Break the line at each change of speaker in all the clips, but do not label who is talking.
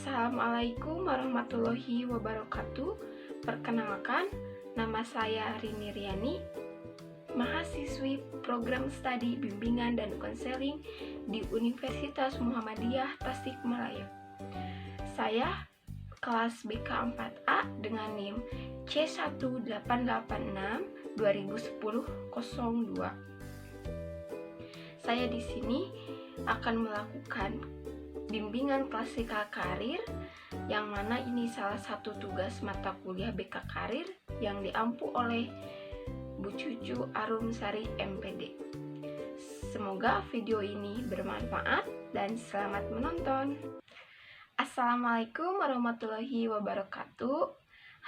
Assalamualaikum warahmatullahi wabarakatuh. Perkenalkan, nama saya Rini Riani, mahasiswi program studi bimbingan dan konseling di Universitas Muhammadiyah Tasikmalaya. Saya kelas BK 4A dengan NIM C1886-2010-02. Saya di sini akan melakukan bimbingan klasikal karir, yang mana ini salah satu tugas mata kuliah BK Karir yang diampu oleh Bu Cucu Arumsari MPD. Semoga video ini bermanfaat dan selamat menonton. Assalamualaikum warahmatullahi wabarakatuh.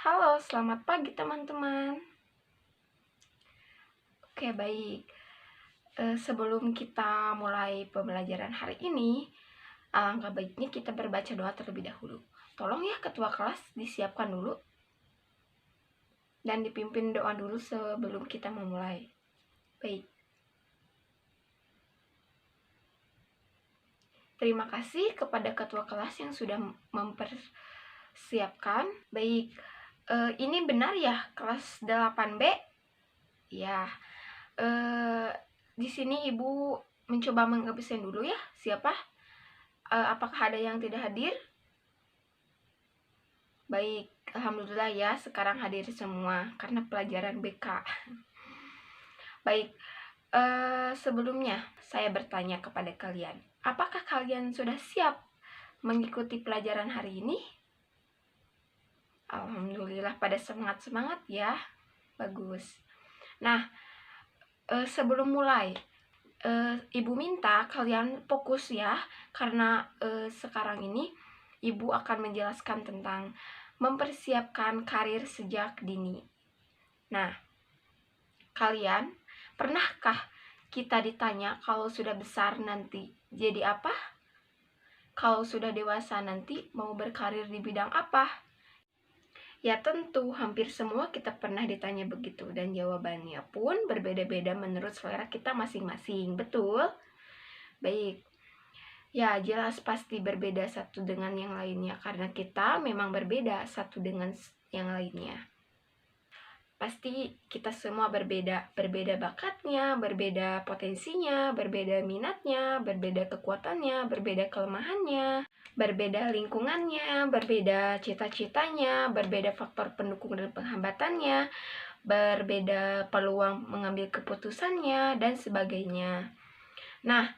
Halo, selamat pagi teman-teman. Oke, baik. Sebelum kita mulai pembelajaran hari ini, alangkah baiknya kita berbaca doa terlebih dahulu. Tolong ya ketua kelas disiapkan dulu dan dipimpin doa dulu sebelum kita memulai. Baik. Terima kasih kepada ketua kelas yang sudah mempersiapkan. Baik. Ini benar ya kelas 8B? Ya. Di sini Ibu mencoba mengabsen dulu ya. Siapa? Apakah ada yang tidak hadir? Baik, alhamdulillah ya, sekarang hadir semua karena pelajaran BK. Baik, sebelumnya saya bertanya kepada kalian, apakah kalian sudah siap mengikuti pelajaran hari ini? Alhamdulillah pada semangat-semangat ya. Bagus. Nah, sebelum mulai, Ibu minta kalian fokus ya, karena sekarang ini Ibu akan menjelaskan tentang mempersiapkan karir sejak dini. Nah, kalian pernahkah kita ditanya kalau sudah besar nanti jadi apa? Kalau sudah dewasa nanti mau berkarir di bidang apa? Ya tentu, hampir semua kita pernah ditanya begitu, dan jawabannya pun berbeda-beda menurut selera kita masing-masing, betul? Baik, ya jelas pasti berbeda satu dengan yang lainnya, karena kita memang berbeda satu dengan yang lainnya. Pasti kita semua berbeda bakatnya, berbeda potensinya, berbeda minatnya, berbeda kekuatannya, berbeda kelemahannya, berbeda lingkungannya, berbeda cita-citanya, berbeda faktor pendukung dan penghambatannya, berbeda peluang mengambil keputusannya, dan sebagainya. Nah,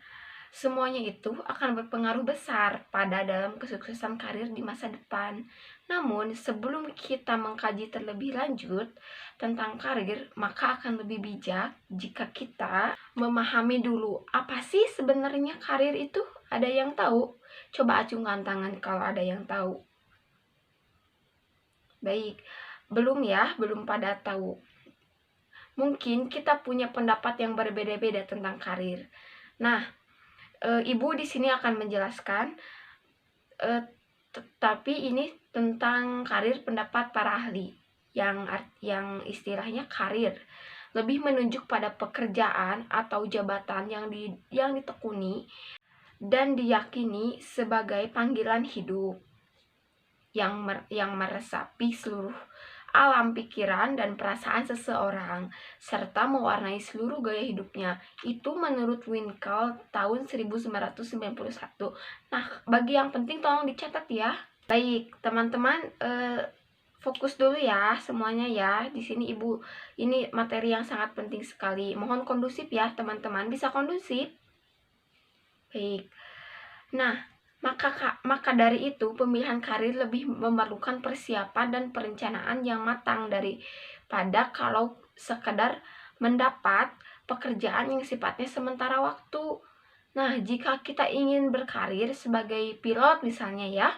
semuanya itu akan berpengaruh besar pada dalam kesuksesan karir di masa depan. Namun, sebelum kita mengkaji terlebih lanjut tentang karir, maka akan lebih bijak jika kita memahami dulu apa sih sebenarnya karir itu. Ada yang tahu? Coba acungkan tangan kalau ada yang tahu. Baik, belum ya, belum pada tahu. Mungkin kita punya pendapat yang berbeda-beda tentang karir. Nah, Ibu di sini akan menjelaskan, tapi ini tentang karir pendapat para ahli, yang istilahnya karir lebih menunjuk pada pekerjaan atau jabatan yang ditekuni dan diyakini sebagai panggilan hidup yang meresapi seluruh alam pikiran dan perasaan seseorang serta mewarnai seluruh gaya hidupnya. Itu menurut Winkel tahun 1991. Nah, bagi yang penting tolong dicatat ya. Baik, teman-teman, fokus dulu ya semuanya ya. Di sini Ibu, ini materi yang sangat penting sekali. Mohon kondusif ya teman-teman, bisa kondusif. Baik. Nah, maka dari itu pemilihan karir lebih memerlukan persiapan dan perencanaan yang matang daripada kalau sekedar mendapat pekerjaan yang sifatnya sementara waktu. Nah, jika kita ingin berkarir sebagai pilot misalnya ya,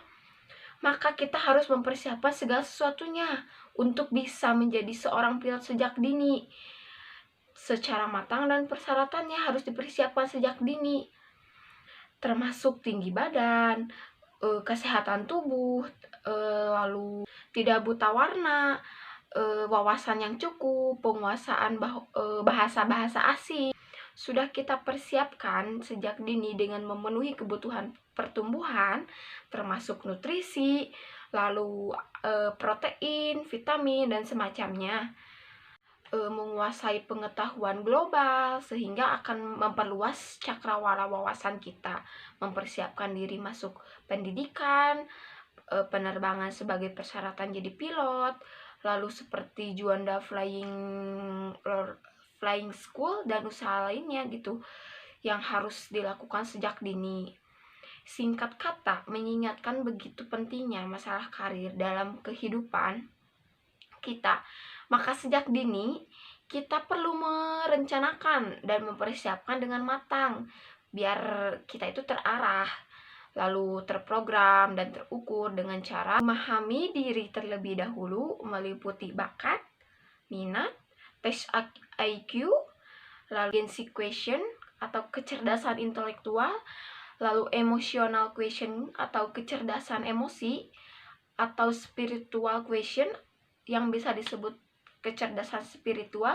maka kita harus mempersiapkan segala sesuatunya untuk bisa menjadi seorang pilot sejak dini. Secara matang dan persyaratannya harus dipersiapkan sejak dini, termasuk tinggi badan, kesehatan tubuh, lalu tidak buta warna, wawasan yang cukup, penguasaan bahasa-bahasa asing. Sudah kita persiapkan sejak dini dengan memenuhi kebutuhan pertumbuhan, termasuk nutrisi, lalu protein, vitamin, dan semacamnya. Menguasai pengetahuan global sehingga akan memperluas cakrawala wawasan kita, mempersiapkan diri masuk pendidikan, penerbangan sebagai persyaratan jadi pilot, lalu seperti Juanda Flying School dan usaha lainnya gitu yang harus dilakukan sejak dini. Singkat kata, mengingatkan begitu pentingnya masalah karir dalam kehidupan kita. Maka sejak dini kita perlu merencanakan dan mempersiapkan dengan matang biar kita itu terarah, lalu terprogram dan terukur dengan cara memahami diri terlebih dahulu, meliputi bakat, minat, tes IQ, lalu agency question atau kecerdasan intelektual, lalu emotional question atau kecerdasan emosi, atau spiritual question yang bisa disebut kecerdasan spiritual,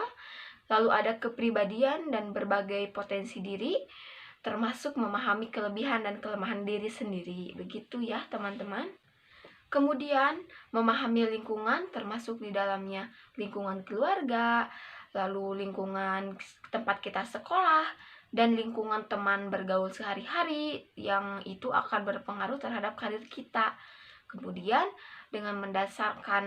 lalu ada kepribadian dan berbagai potensi diri, termasuk memahami kelebihan dan kelemahan diri sendiri. Begitu ya teman-teman. Kemudian memahami lingkungan, termasuk di dalamnya lingkungan keluarga, lalu lingkungan tempat kita sekolah, dan lingkungan teman bergaul sehari-hari yang itu akan berpengaruh terhadap karir kita. Kemudian dengan mendasarkan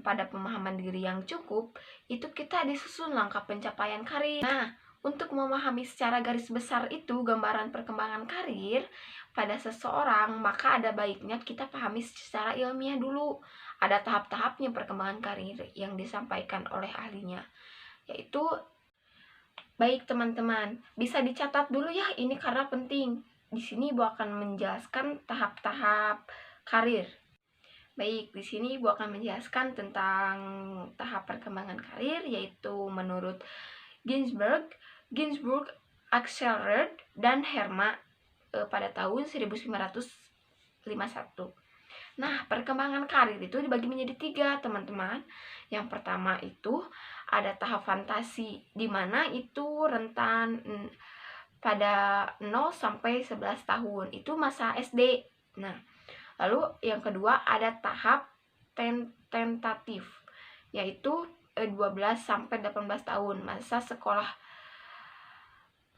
pada pemahaman diri yang cukup, itu kita disusun langkah pencapaian karir. Nah, untuk memahami secara garis besar itu gambaran perkembangan karir pada seseorang, maka ada baiknya kita pahami secara ilmiah dulu. Ada tahap-tahapnya perkembangan karir yang disampaikan oleh ahlinya. Yaitu, baik teman-teman, bisa dicatat dulu ya ini karena penting. Di sini Ibu akan menjelaskan tahap-tahap karir. Baik, di sini Ibu akan menjelaskan tentang tahap perkembangan karir, yaitu menurut Ginsberg, Axelrod, dan Herma pada tahun 1951. Nah, perkembangan karir itu dibagi menjadi 3, teman-teman. Yang pertama itu ada tahap fantasi, di mana itu rentan pada 0 sampai 11 tahun. Itu masa SD. Nah, lalu yang kedua ada tahap tentatif, yaitu 12 sampai 18 tahun, masa sekolah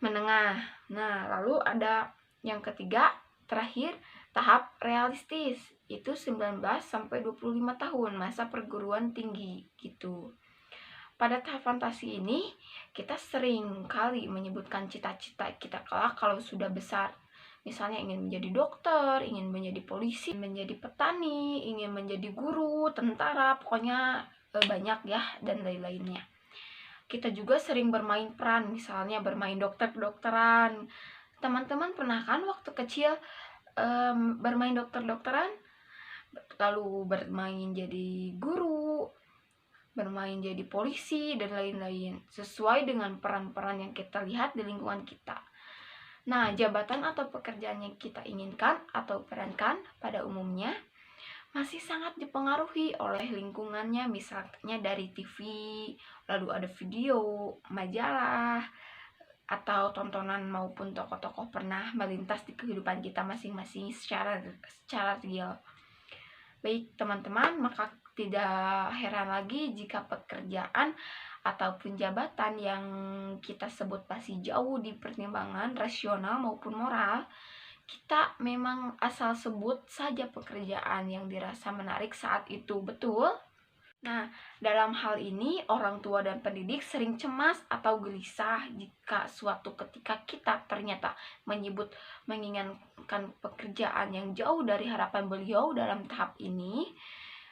menengah. Nah, lalu ada yang ketiga, terakhir, tahap realistis, itu 19 sampai 25 tahun, masa perguruan tinggi gitu. Pada tahap fantasi ini, kita sering kali menyebutkan cita-cita kita kelak kalau sudah besar. Misalnya ingin menjadi dokter, ingin menjadi polisi, menjadi petani, ingin menjadi guru, tentara, pokoknya banyak ya, dan lain-lainnya. Kita juga sering bermain peran, misalnya bermain dokter-dokteran. Teman-teman pernah kan waktu kecil bermain dokter-dokteran? Lalu bermain jadi guru, bermain jadi polisi, dan lain-lain, sesuai dengan peran-peran yang kita lihat di lingkungan kita. Nah, jabatan atau pekerjaan yang kita inginkan atau perankan pada umumnya masih sangat dipengaruhi oleh lingkungannya, misalnya dari TV, lalu ada video, majalah, atau tontonan maupun tokoh-tokoh pernah melintas di kehidupan kita masing-masing secara real. Baik teman-teman, maka tidak heran lagi jika pekerjaan ataupun jabatan yang kita sebut masih jauh di pertimbangan rasional maupun moral, kita memang asal sebut saja pekerjaan yang dirasa menarik saat itu, betul? Nah, dalam hal ini orang tua dan pendidik sering cemas atau gelisah jika suatu ketika kita ternyata menginginkan pekerjaan yang jauh dari harapan beliau dalam tahap ini.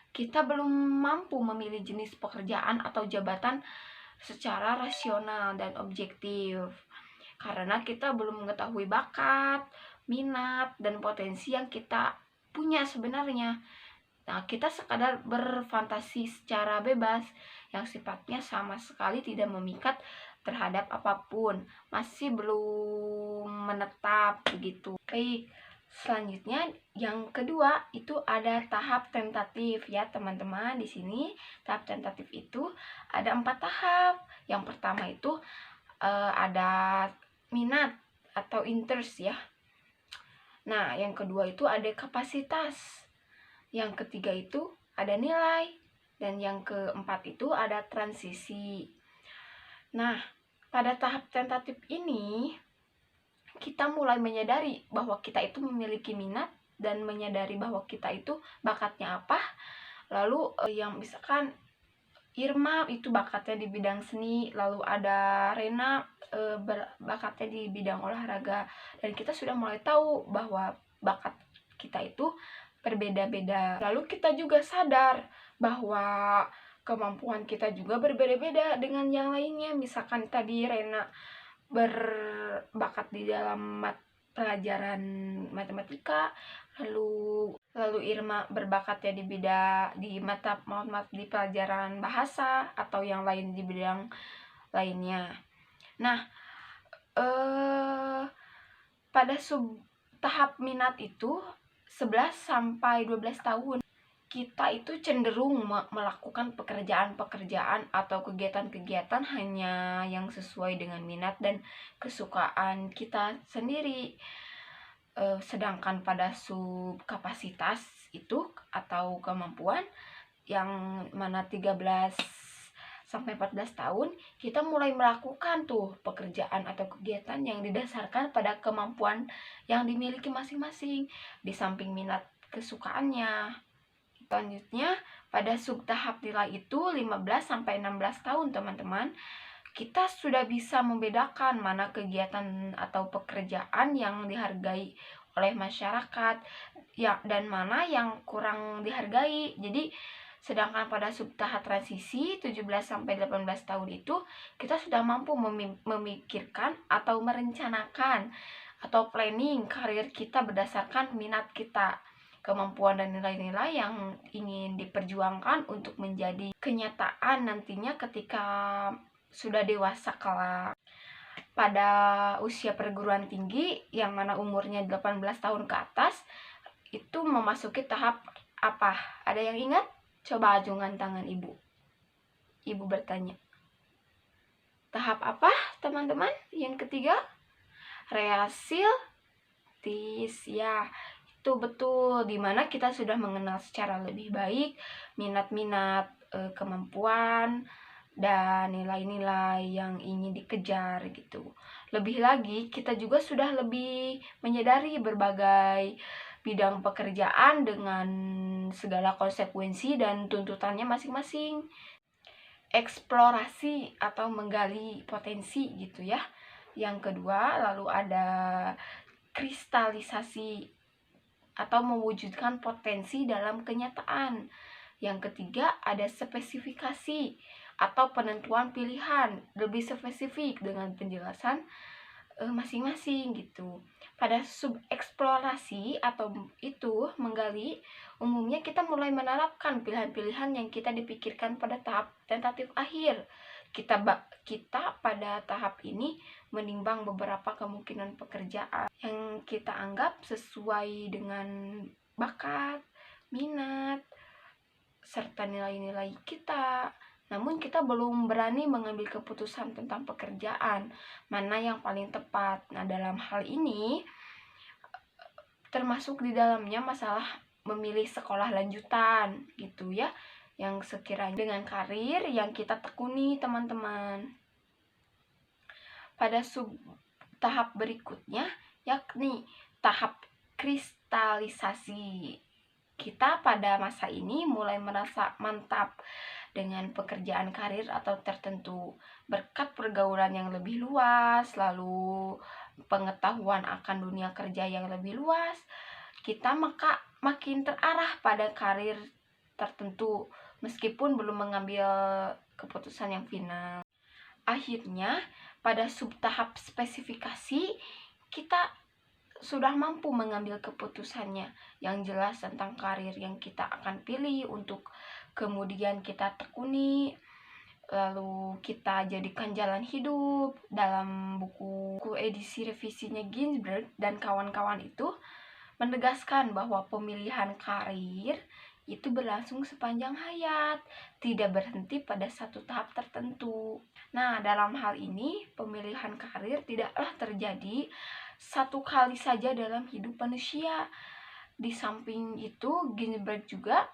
Kita belum mampu memilih jenis pekerjaan atau jabatan secara rasional dan objektif karena kita belum mengetahui bakat, minat, dan potensi yang kita punya sebenarnya. Nah, kita sekadar berfantasi secara bebas yang sifatnya sama sekali tidak memikat terhadap apapun, masih belum menetap begitu. Baik, selanjutnya yang kedua itu ada tahap tentatif ya teman-teman. Di sini tahap tentatif itu ada 4 tahap. Yang pertama itu ada minat atau interest ya. Nah, yang kedua itu ada kapasitas. Yang ketiga itu ada nilai. Dan yang keempat itu ada transisi. Nah, pada tahap tentatif ini, kita mulai menyadari bahwa kita itu memiliki minat dan menyadari bahwa kita itu bakatnya apa. Lalu yang misalkan Irma itu bakatnya di bidang seni, lalu ada Rena bakatnya di bidang olahraga, dan kita sudah mulai tahu bahwa bakat kita itu berbeda-beda. Lalu kita juga sadar bahwa kemampuan kita juga berbeda-beda dengan yang lainnya. Misalkan tadi Rena berbakat di dalam pelajaran matematika, lalu Irma berbakat ya di mata di pelajaran bahasa atau yang lain di bidang lainnya. Nah, pada tahap minat itu 11 sampai 12 tahun kita itu cenderung melakukan pekerjaan-pekerjaan atau kegiatan-kegiatan hanya yang sesuai dengan minat dan kesukaan kita sendiri. Sedangkan pada subkapasitas itu atau kemampuan yang mana 13 sampai 14 tahun kita mulai melakukan tuh pekerjaan atau kegiatan yang didasarkan pada kemampuan yang dimiliki masing-masing di samping minat kesukaannya. Selanjutnya pada subtahap nilai itu 15 sampai 16 tahun teman-teman, kita sudah bisa membedakan mana kegiatan atau pekerjaan yang dihargai oleh masyarakat ya, dan mana yang kurang dihargai. Jadi sedangkan pada subtahap transisi 17 sampai 18 tahun itu kita sudah mampu memikirkan atau merencanakan atau planning karir kita berdasarkan minat kita, kemampuan dan nilai-nilai yang ingin diperjuangkan untuk menjadi kenyataan nantinya ketika sudah dewasa kelak. Pada usia perguruan tinggi yang mana umurnya 18 tahun ke atas itu memasuki tahap apa? Ada yang ingat? Coba ajungkan tangan ibu. Ibu bertanya. Tahap apa teman-teman? Yang ketiga? Realistis, ya. Itu betul, dimana kita sudah mengenal secara lebih baik minat-minat, kemampuan dan nilai-nilai yang ingin dikejar gitu. Lebih lagi kita juga sudah lebih menyadari berbagai bidang pekerjaan dengan segala konsekuensi dan tuntutannya masing-masing. Eksplorasi atau menggali potensi gitu ya. Yang kedua lalu ada kristalisasi atau mewujudkan potensi dalam kenyataan. Yang ketiga ada spesifikasi atau penentuan pilihan, lebih spesifik dengan penjelasan masing-masing gitu. Pada subeksplorasi atau itu menggali, umumnya kita mulai menerapkan pilihan-pilihan yang kita dipikirkan pada tahap tentatif akhir. Kita pada tahap ini menimbang beberapa kemungkinan pekerjaan yang kita anggap sesuai dengan bakat, minat, serta nilai-nilai kita. Namun kita belum berani mengambil keputusan tentang pekerjaan mana yang paling tepat. Nah, dalam hal ini termasuk di dalamnya masalah memilih sekolah lanjutan gitu ya, yang sekiranya dengan karir yang kita tekuni teman-teman. Pada tahap berikutnya yakni tahap kristalisasi. Kita pada masa ini mulai merasa mantap dengan pekerjaan karir atau tertentu berkat pergaulan yang lebih luas, lalu pengetahuan akan dunia kerja yang lebih luas. Kita makin terarah pada karir tertentu meskipun belum mengambil keputusan yang final. Akhirnya pada subtahap spesifikasi kita sudah mampu mengambil keputusannya yang jelas tentang karir yang kita akan pilih untuk kemudian kita tekuni, lalu kita jadikan jalan hidup. Dalam buku edisi revisinya Ginsberg dan kawan-kawan itu menegaskan bahwa pemilihan karir itu berlangsung sepanjang hayat, tidak berhenti pada satu tahap tertentu. Nah, dalam hal ini pemilihan karir tidaklah terjadi satu kali saja dalam hidup manusia. Di samping itu, Ginsberg juga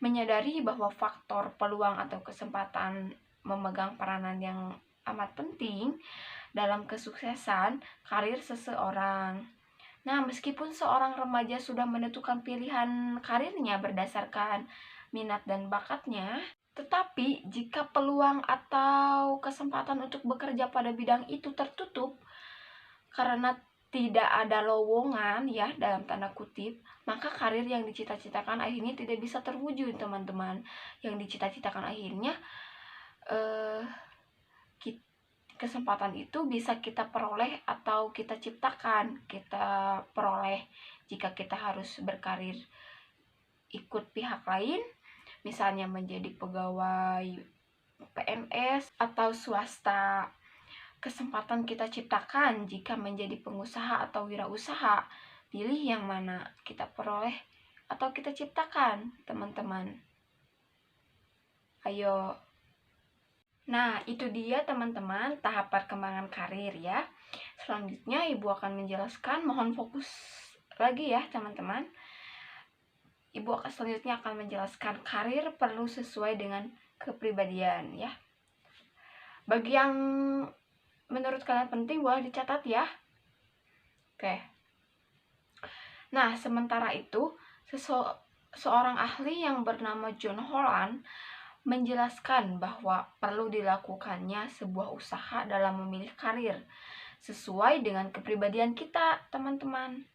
menyadari bahwa faktor peluang atau kesempatan memegang peranan yang amat penting dalam kesuksesan karir seseorang. Nah, meskipun seorang remaja sudah menentukan pilihan karirnya berdasarkan minat dan bakatnya, tetapi jika peluang atau kesempatan untuk bekerja pada bidang itu tertutup karena tidak ada lowongan ya dalam tanda kutip, maka karir yang dicita-citakan akhirnya tidak bisa terwujud, teman-teman. Yang dicita-citakan akhirnya kesempatan itu bisa kita peroleh atau kita ciptakan, kita peroleh jika kita harus berkarir ikut pihak lain, misalnya menjadi pegawai PNS atau swasta. Kesempatan kita ciptakan jika menjadi pengusaha atau wirausaha. Pilih yang mana kita peroleh atau kita ciptakan, teman-teman. Ayo. Nah, itu dia teman-teman tahap perkembangan karir ya. Selanjutnya Ibu akan menjelaskan, mohon fokus lagi ya teman-teman. Ibu selanjutnya akan menjelaskan karir perlu sesuai dengan kepribadian ya. Bagi yang menurut kalian penting boleh dicatat ya. Oke. Nah, sementara itu seorang ahli yang bernama John Holland menjelaskan bahwa perlu dilakukannya sebuah usaha dalam memilih karir sesuai dengan kepribadian kita, teman-teman.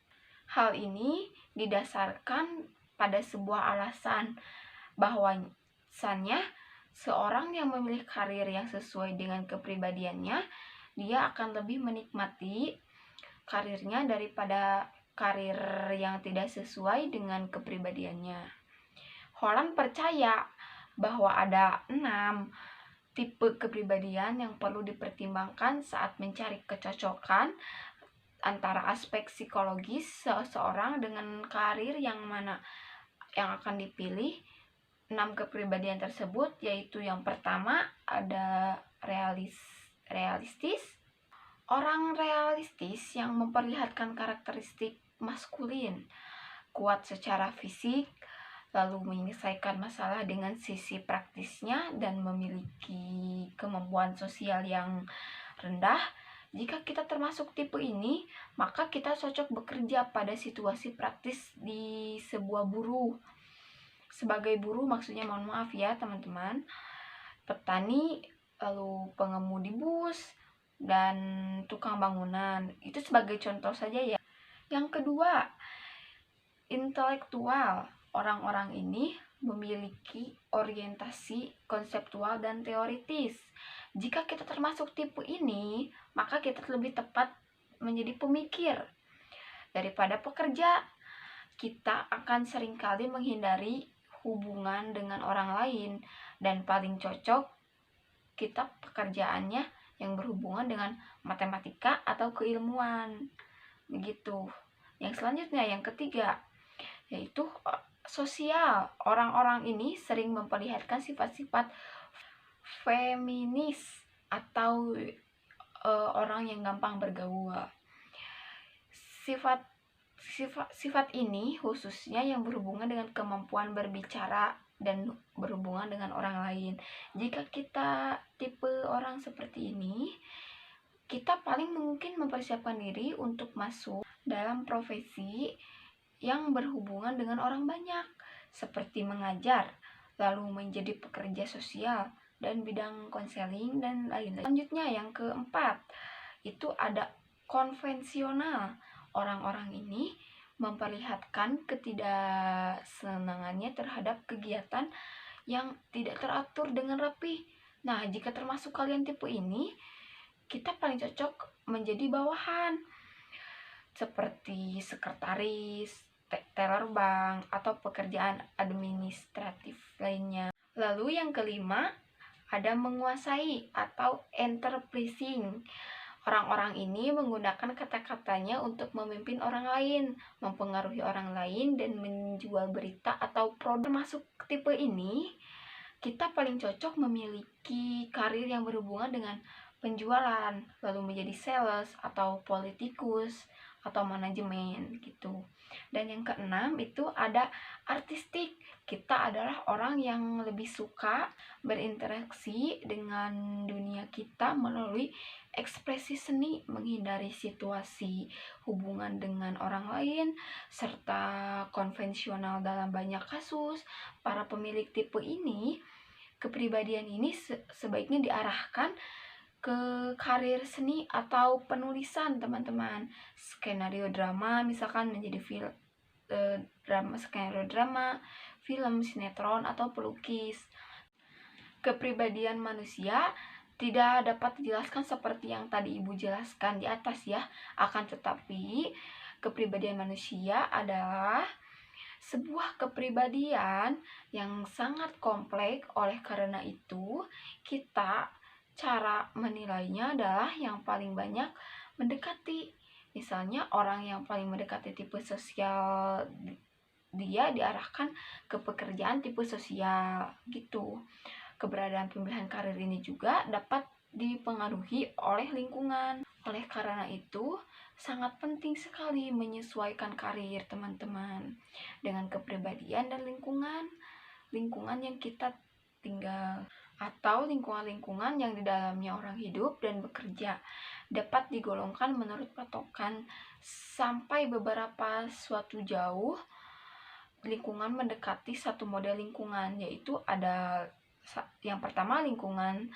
Hal ini didasarkan pada sebuah alasan bahwasannya seorang yang memilih karir yang sesuai dengan kepribadiannya, dia akan lebih menikmati karirnya daripada karir yang tidak sesuai dengan kepribadiannya. Holland percaya bahwa ada 6 tipe kepribadian yang perlu dipertimbangkan saat mencari kecocokan antara aspek psikologis seseorang dengan karir yang mana yang akan dipilih. 6 kepribadian tersebut yaitu yang pertama ada realistis. Orang realistis yang memperlihatkan karakteristik maskulin, kuat secara fisik, lalu menyelesaikan masalah dengan sisi praktisnya dan memiliki kemampuan sosial yang rendah. Jika kita termasuk tipe ini, maka kita cocok bekerja pada situasi praktis di sebuah buruh. Sebagai buruh maksudnya, mohon maaf ya teman-teman, petani, lalu pengemudi bus, dan tukang bangunan. Itu sebagai contoh saja ya. Yang kedua, intelektual. Orang-orang ini memiliki orientasi konseptual dan teoritis. Jika kita termasuk tipe ini, maka kita lebih tepat menjadi pemikir daripada pekerja. Kita akan seringkali menghindari hubungan dengan orang lain dan paling cocok kita pekerjaannya yang berhubungan dengan matematika atau keilmuan. Begitu. Yang selanjutnya, yang ketiga, yaitu sosial. Orang-orang ini sering memperlihatkan sifat-sifat feminis atau orang yang gampang bergaul. Sifat ini khususnya yang berhubungan dengan kemampuan berbicara dan berhubungan dengan orang lain. Jika kita tipe orang seperti ini, kita paling mungkin mempersiapkan diri untuk masuk dalam profesi yang berhubungan dengan orang banyak, seperti mengajar, lalu menjadi pekerja sosial, dan bidang konseling, dan lain-lain. Selanjutnya, yang keempat, itu ada konvensional. Orang-orang ini memperlihatkan ketidaksenangannya terhadap kegiatan yang tidak teratur dengan rapi. Nah, jika termasuk kalian tipe ini, kita paling cocok menjadi bawahan, seperti sekretaris, teller bank, atau pekerjaan administratif lainnya. Lalu yang kelima, ada menguasai atau enterprising. Orang-orang ini menggunakan kata-katanya untuk memimpin orang lain, mempengaruhi orang lain, dan menjual berita atau produk. Masuk tipe ini, kita paling cocok memiliki karir yang berhubungan dengan penjualan, lalu menjadi sales atau politikus, atau manajemen gitu. Dan yang keenam itu ada artistik. Kita adalah orang yang lebih suka berinteraksi dengan dunia kita melalui ekspresi seni, menghindari situasi hubungan dengan orang lain, serta konvensional dalam banyak kasus. Para pemilik tipe ini, kepribadian ini sebaiknya diarahkan ke karir seni atau penulisan, teman-teman. Skenario drama misalkan menjadi skenario drama, film, sinetron, atau pelukis. Kepribadian manusia tidak dapat dijelaskan seperti yang tadi Ibu jelaskan di atas ya. Akan tetapi kepribadian manusia adalah sebuah kepribadian yang sangat kompleks. Oleh karena itu, cara menilainya adalah yang paling banyak mendekati. Misalnya orang yang paling mendekati tipe sosial, dia diarahkan ke pekerjaan tipe sosial gitu. Keberadaan pemilihan karir ini juga dapat dipengaruhi oleh lingkungan. Oleh karena itu, sangat penting sekali menyesuaikan karir, teman-teman, dengan kepribadian dan lingkungan yang kita tinggal, atau lingkungan-lingkungan yang di dalamnya orang hidup dan bekerja. Dapat digolongkan menurut patokan sampai beberapa suatu jauh lingkungan mendekati satu model lingkungan, yaitu ada yang pertama lingkungan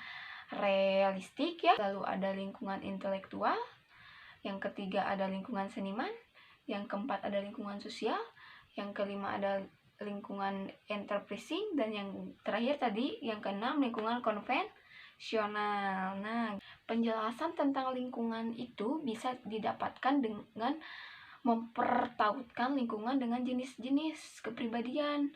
realistik ya, lalu ada lingkungan intelektual, yang ketiga ada lingkungan seniman, yang keempat ada lingkungan sosial, yang kelima ada lingkungan enterprising, dan yang terakhir tadi yang keenam lingkungan konvensional. Nah, penjelasan tentang lingkungan itu bisa didapatkan dengan mempertautkan lingkungan dengan jenis-jenis kepribadian.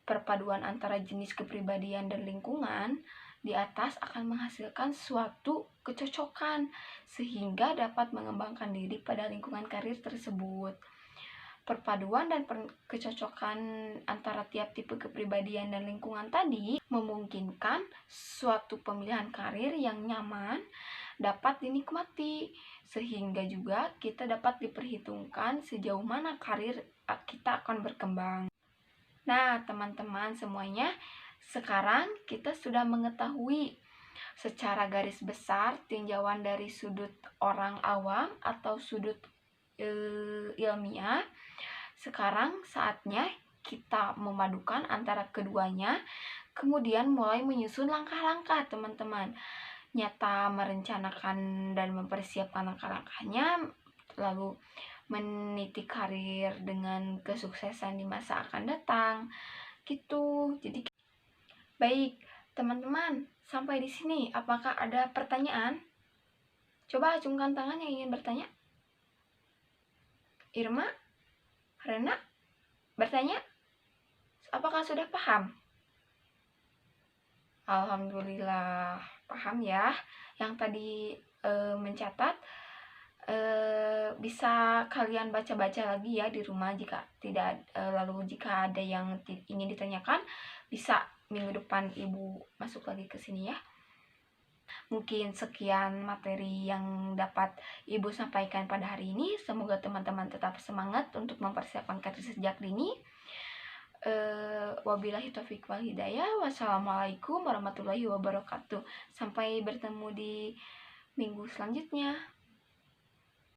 Perpaduan antara jenis kepribadian dan lingkungan di atas akan menghasilkan suatu kecocokan sehingga dapat mengembangkan diri pada lingkungan karir tersebut. Perpaduan dan kecocokan antara tiap tipe kepribadian dan lingkungan tadi memungkinkan suatu pemilihan karir yang nyaman dapat dinikmati, sehingga juga kita dapat diperhitungkan sejauh mana karir kita akan berkembang. Nah, teman-teman semuanya, sekarang kita sudah mengetahui secara garis besar tinjauan dari sudut orang awam atau sudut ilmiah. Sekarang saatnya kita memadukan antara keduanya, kemudian mulai menyusun langkah-langkah, teman-teman. Nyata merencanakan dan mempersiapkan langkah-langkahnya, lalu meniti karir dengan kesuksesan di masa akan datang gitu. Jadi baik, teman-teman, sampai di sini apakah ada pertanyaan? Coba acungkan tangan yang ingin bertanya. Irma, Rena, bertanya? Apakah sudah paham? Alhamdulillah paham ya. Yang tadi mencatat, bisa kalian baca-baca lagi ya di rumah jika tidak, lalu jika ada yang ingin ditanyakan bisa minggu depan Ibu masuk lagi ke sini ya. Mungkin sekian materi yang dapat Ibu sampaikan pada hari ini. Semoga teman-teman tetap semangat untuk mempersiapkan karir sejak dini. Wabillahi taufiq wal hidayah. Wassalamualaikum warahmatullahi wabarakatuh. Sampai bertemu di minggu selanjutnya.